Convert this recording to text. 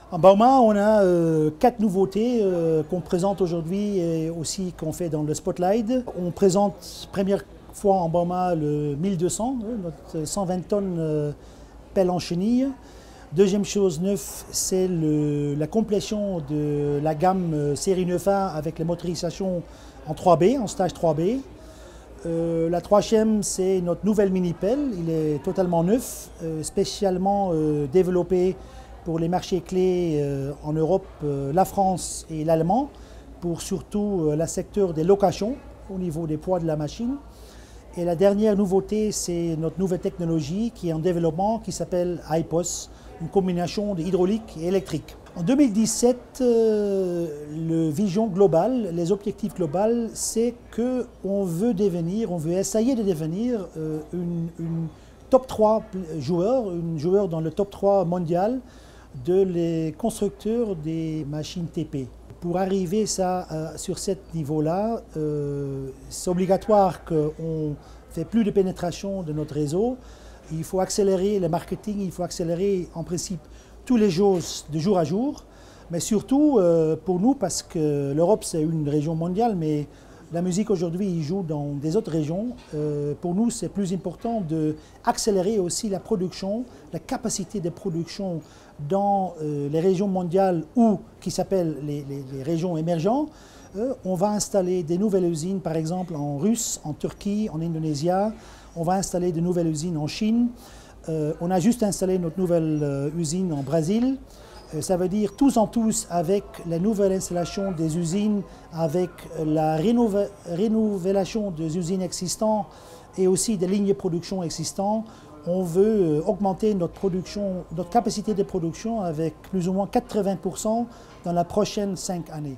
En Bauma, on a 4 nouveautés qu'on présente aujourd'hui et aussi qu'on fait dans le Spotlight. On présente première fois en Bauma le 1200, notre 120 tonnes pelle en chenille. Deuxième chose neuve, c'est la complétion de la gamme série 9A avec la motorisation en 3B, en stage 3B. La troisième, c'est notre nouvelle mini-pelle. Il est totalement neuf, spécialement développé pour les marchés clés en Europe, la France et l'Allemand, pour surtout le secteur des locations au niveau des poids de la machine. Et la dernière nouveauté, c'est notre nouvelle technologie qui est en développement, qui s'appelle HiPOS, une combinaison de hydraulique et électrique. En 2017, le vision global, les objectifs globaux, c'est qu'on veut essayer de devenir une top 3 joueur dans le top 3 mondial de les constructeurs des machines TP. Pour arriver sur ce niveau-là, c'est obligatoire qu'on ne fait plus de pénétration de notre réseau. Il faut accélérer le marketing, il faut accélérer en principe tous les jours, de jour à jour, mais surtout pour nous, parce que l'Europe c'est une région mondiale, mais la musique aujourd'hui joue dans des autres régions. Pour nous, c'est plus important d'accélérer aussi la production, la capacité de production dans les régions mondiales ou qui s'appellent les régions émergentes. On va installer des nouvelles usines, par exemple en Russie, en Turquie, en Indonésie. On va installer de nouvelles usines en Chine. On a juste installé notre nouvelle usine en Brésil. Ça veut dire tous en tous, avec la nouvelle installation des usines, avec la rénovation des usines existantes et aussi des lignes de production existantes, on veut augmenter notre capacité de production avec plus ou moins 80% dans la prochaine 5 années.